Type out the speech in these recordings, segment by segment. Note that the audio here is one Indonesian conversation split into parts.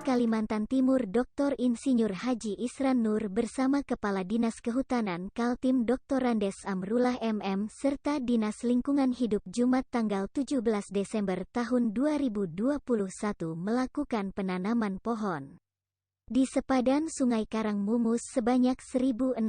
Kalimantan Timur Dr. Insinyur Haji Isran Nur bersama Kepala Dinas Kehutanan Kaltim Dr. Randes Amrullah MM serta Dinas Lingkungan Hidup Jumat tanggal 17 Desember tahun 2021 melakukan penanaman pohon di sepadan Sungai Karangmumus sebanyak 1.600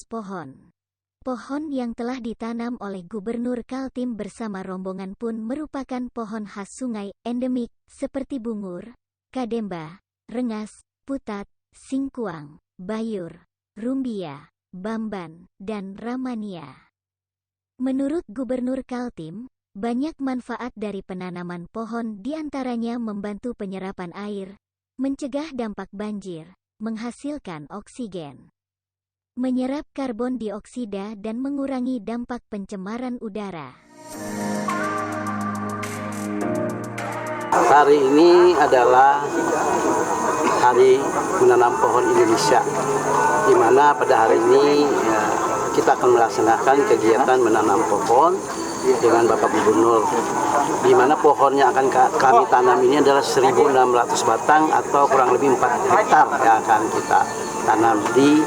pohon. Pohon yang telah ditanam oleh Gubernur Kaltim bersama rombongan pun merupakan pohon khas sungai endemik seperti bungur, kademba, rengas, putat, singkuang, bayur, rumbia, bamban, dan ramania. Menurut Gubernur Kaltim, banyak manfaat dari penanaman pohon diantaranya membantu penyerapan air, mencegah dampak banjir, menghasilkan oksigen, menyerap karbon dioksida dan mengurangi dampak pencemaran udara. Hari ini adalah Hari Menanam Pohon Indonesia, di mana pada hari ini kita akan melaksanakan kegiatan menanam pohon dengan Bapak Gubernur, di mana pohon yang akan kami tanam ini adalah 1.600 batang atau kurang lebih 4 hektar yang akan kita tanam di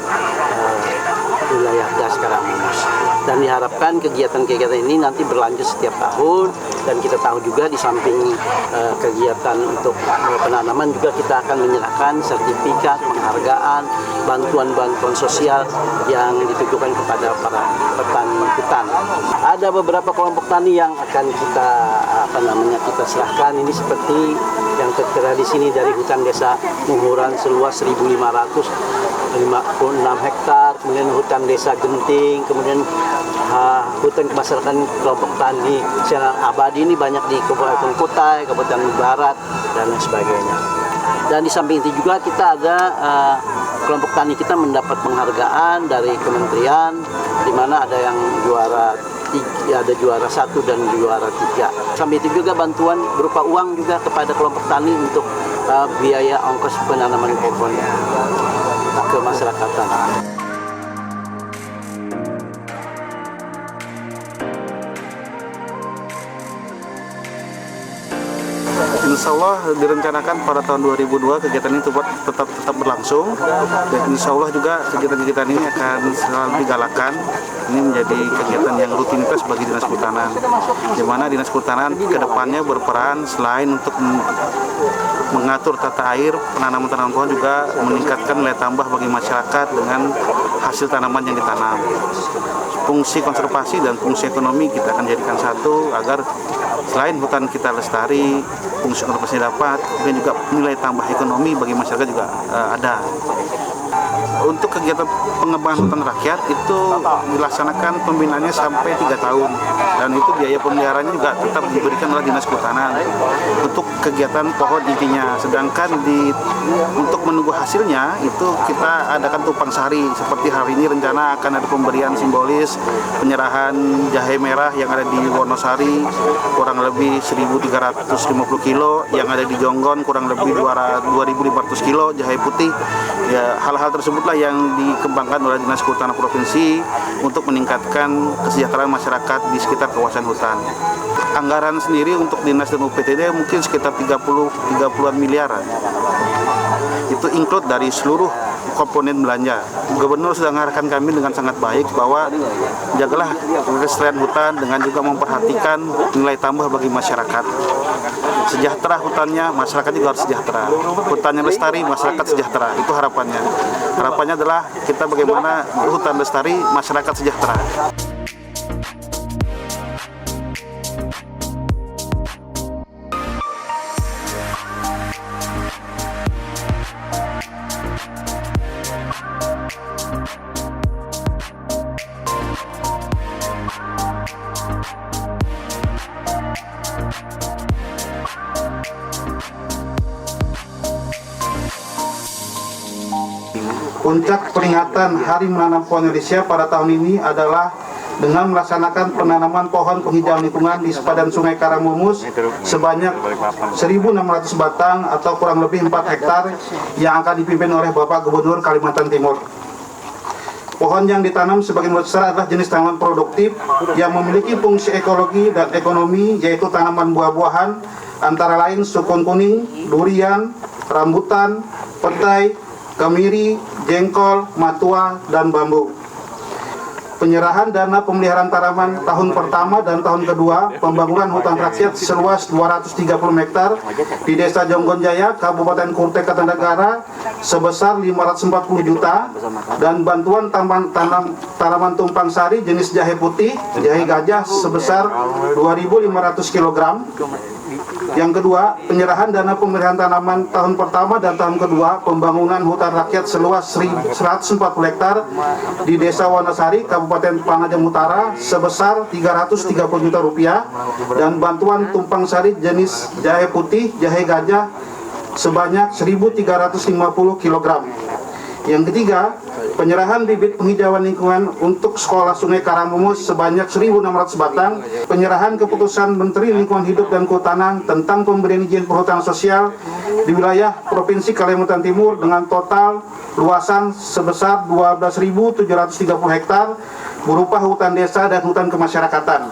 wilayah Das Karangmumus. Dan diharapkan kegiatan-kegiatan ini nanti berlanjut setiap tahun, dan kita tahu juga di samping kegiatan untuk penanaman juga kita akan menyerahkan sertifikat, penghargaan, bantuan-bantuan sosial yang ditujukan kepada para petani hutan. Ada beberapa kelompok tani yang akan kita kita serahkan, ini seperti yang tertera di sini dari hutan desa Muhuran seluas 1.556 hektar, kemudian hutan desa Genting, kemudian hutan kemasyarakatan kelompok tani secara abadi ini banyak di Kabupaten Kutai, Kabupaten Barat, dan lain sebagainya. Dan di samping itu juga kita ada kelompok tani kita mendapat penghargaan dari kementerian, di mana ada yang juara 1 dan juara 3. Sampai itu juga bantuan berupa uang juga kepada kelompok tani untuk biaya ongkos penanaman pohon ke masyarakatan. Insya Allah direncanakan pada tahun 2002 kegiatan ini tetap berlangsung, dan insya Allah juga kegiatan-kegiatan ini akan selalu digalakan. Ini menjadi kegiatan yang rutinitas bagi Dinas Kehutanan, di mana Dinas Kehutanan kedepannya berperan selain untuk mengatur tata air, penanaman pohon juga meningkatkan nilai tambah bagi masyarakat dengan hasil tanaman yang ditanam. Fungsi konservasi dan fungsi ekonomi kita akan jadikan satu agar selain hutan kita lestari, fungsi konservasi dapat, dan juga nilai tambah ekonomi bagi masyarakat juga ada. Untuk kegiatan pengembangan hutan rakyat itu dilaksanakan pembinaannya sampai 3 tahun, dan itu biaya pemeliharaannya juga tetap diberikan oleh Dinas Kehutanan untuk kegiatan pohon intinya. Sedangkan untuk menunggu hasilnya itu kita adakan tumpang sari, seperti hari ini rencana akan ada pemberian simbolis penyerahan jahe merah yang ada di Wonosari kurang lebih 1.350 kilo, yang ada di Jonggon kurang lebih 2.500 kilo jahe putih. Ya, hal-hal tersebutlah yang dikembangkan oleh Dinas Kehutanan Provinsi untuk meningkatkan kesejahteraan masyarakat di sekitar kawasan hutan. Anggaran sendiri untuk Dinas dan UPTD mungkin sekitar 30-an miliaran. Itu include dari seluruh komponen belanja. Gubernur sudah mengarahkan kami dengan sangat baik bahwa jagalah kelestarian hutan dengan juga memperhatikan nilai tambah bagi masyarakat. Sejahtera hutannya, masyarakat juga harus sejahtera. Hutannya lestari, masyarakat sejahtera. Itu harapannya. Harapannya adalah kita bagaimana hutan lestari, masyarakat sejahtera. Puncak peringatan Hari Menanam Pohon Indonesia pada tahun ini adalah dengan melaksanakan penanaman pohon penghijauan lingkungan di sepadan Sungai Karangmumus sebanyak 1.600 batang atau kurang lebih 4 hektar yang akan dipimpin oleh Bapak Gubernur Kalimantan Timur. Pohon yang ditanam sebagian besar adalah jenis tanaman produktif yang memiliki fungsi ekologi dan ekonomi, yaitu tanaman buah-buahan antara lain sukun kuning, durian, rambutan, petai, kemiri, jengkol, matua, dan bambu. Penyerahan dana pemeliharaan tanaman tahun pertama dan tahun kedua pembangunan hutan rakyat seluas 230 hektar di Desa Jonggonjaya, Kabupaten Kutai Kartanegara sebesar 540 juta dan bantuan tanaman tumpang sari jenis jahe putih, jahe gajah sebesar 2.500 kg. Yang kedua, penyerahan dana pemeliharaan tanaman tahun pertama dan tahun kedua pembangunan hutan rakyat seluas 140 hektar di Desa Wanasari, Kabupaten Panajam Utara sebesar 330 juta rupiah dan bantuan tumpang sari jenis jahe putih, jahe gajah sebanyak 1.350 kg. Yang ketiga, penyerahan bibit penghijauan lingkungan untuk Sekolah Sungai Karangmumus sebanyak 1.600 batang, penyerahan keputusan Menteri Lingkungan Hidup dan Kehutanan tentang pemberian izin perhutanan sosial di wilayah Provinsi Kalimantan Timur dengan total luasan sebesar 12.730 hektar berupa hutan desa dan hutan kemasyarakatan.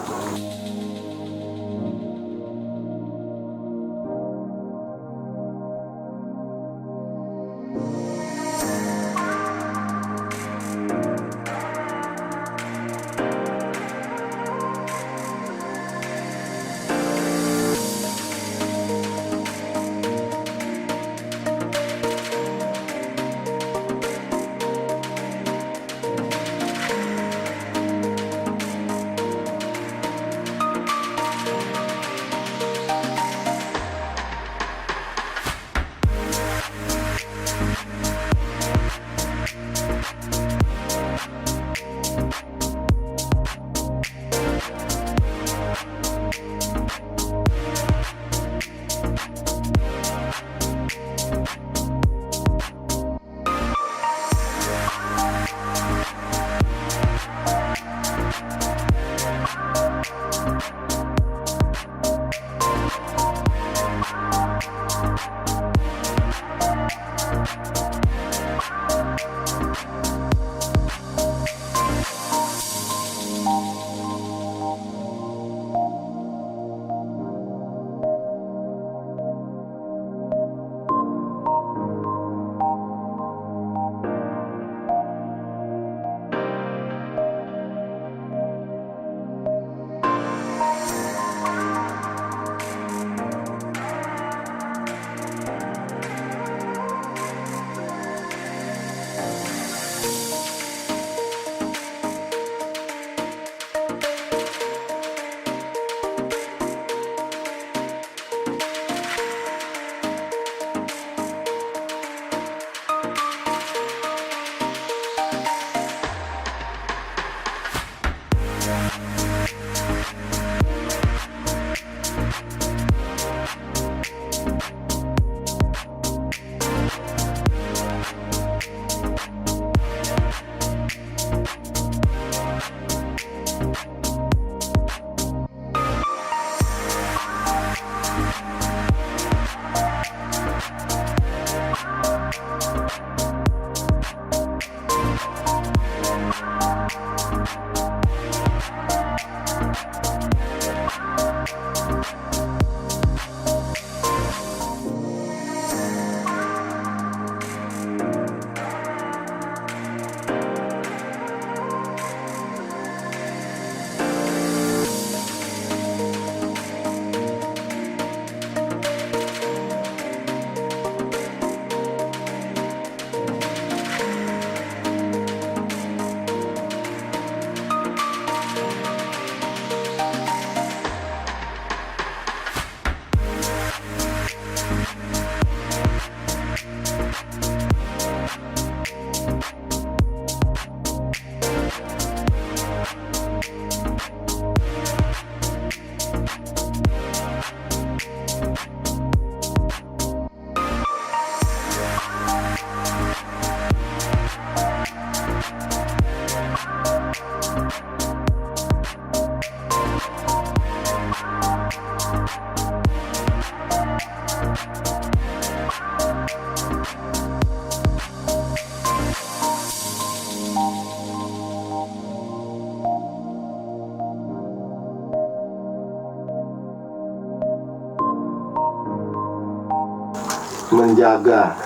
menjaga,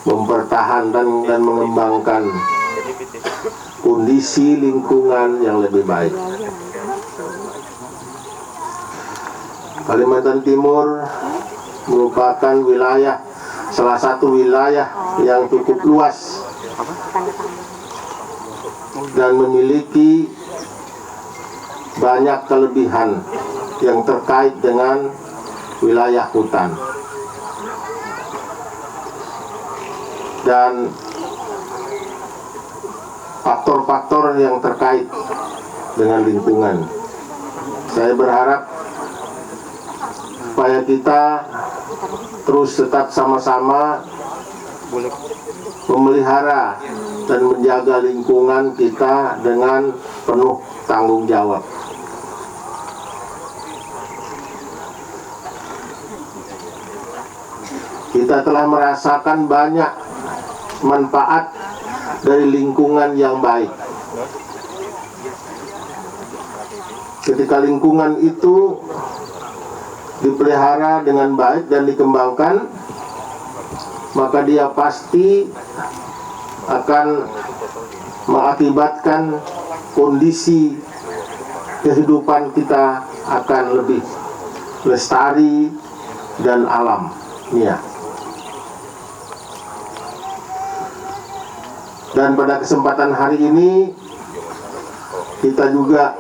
mempertahankan dan mengembangkan kondisi lingkungan yang lebih baik. Kalimantan Timur merupakan salah satu wilayah yang cukup luas dan memiliki banyak kelebihan yang terkait dengan wilayah hutan. Dan faktor-faktor yang terkait dengan lingkungan. Saya berharap supaya kita terus tetap sama-sama memelihara dan menjaga lingkungan kita dengan penuh tanggung jawab. Kita telah merasakan banyak manfaat dari lingkungan yang baik. Ketika lingkungan itu dipelihara dengan baik dan dikembangkan, maka dia pasti akan mengakibatkan kondisi kehidupan kita akan lebih lestari dan alam. Ya. Dan pada kesempatan hari ini kita juga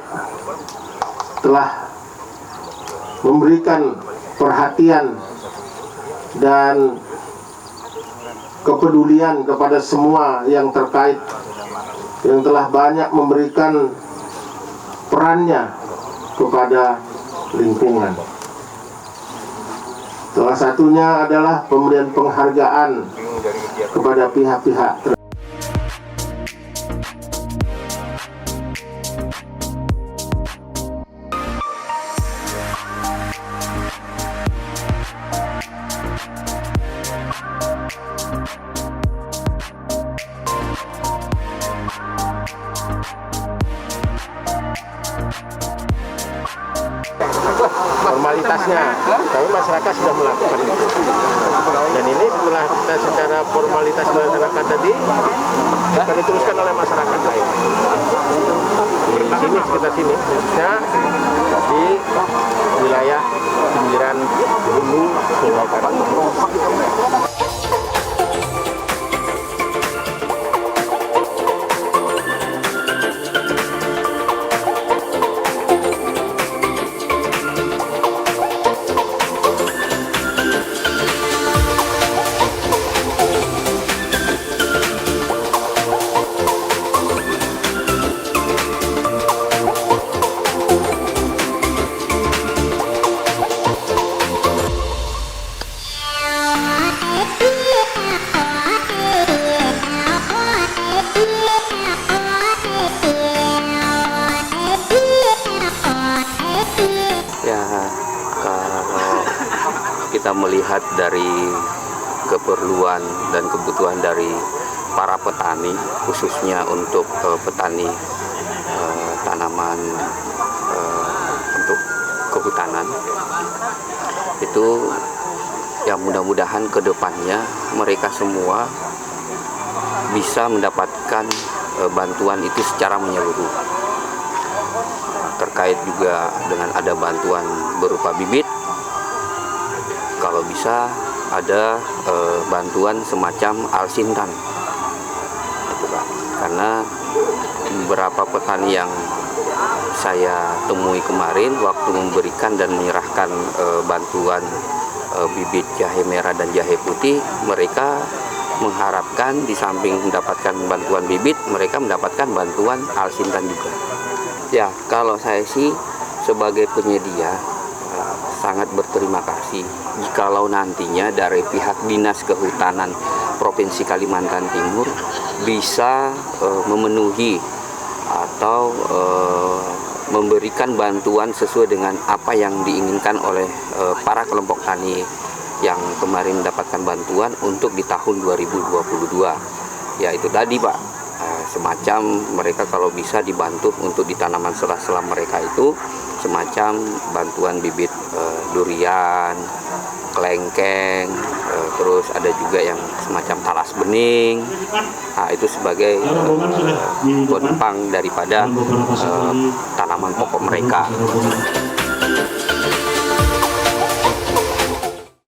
telah memberikan perhatian dan kepedulian kepada semua yang terkait, yang telah banyak memberikan perannya kepada lingkungan. Salah satunya adalah pemberian penghargaan kepada pihak-pihak. Formalitasnya, tapi masyarakat sudah melakukan itu. Dan ini setelah kita secara formalitas melaksanakan tadi, akan diteruskan oleh masyarakat lain. Di sini, sekitar sini, khususnya di wilayah pinggiran Hulu, Pulau Kalimantan. Kita melihat dari keperluan dan kebutuhan dari para petani, khususnya untuk petani tanaman untuk kehutanan, itu ya mudah-mudahan ke depannya mereka semua bisa mendapatkan bantuan itu secara menyeluruh. Terkait juga dengan ada bantuan berupa bibit, kalau bisa ada bantuan semacam alsintan, gitu, Pak. Karena beberapa petani yang saya temui kemarin waktu memberikan dan menyerahkan bantuan bibit jahe merah dan jahe putih, mereka mengharapkan di samping mendapatkan bantuan bibit, mereka mendapatkan bantuan alsintan juga. Ya, kalau saya sih sebagai penyedia sangat berterima kasih jikalau nantinya dari pihak Dinas Kehutanan Provinsi Kalimantan Timur bisa memenuhi atau memberikan bantuan sesuai dengan apa yang diinginkan oleh para kelompok tani yang kemarin mendapatkan bantuan untuk di tahun 2022. Ya itu tadi, Pak, semacam mereka kalau bisa dibantu untuk di tanaman sela-sela mereka itu semacam bantuan bibit durian, kelengkeng, terus ada juga yang semacam talas bening. Nah, itu sebagai penopang daripada tanaman pokok mereka.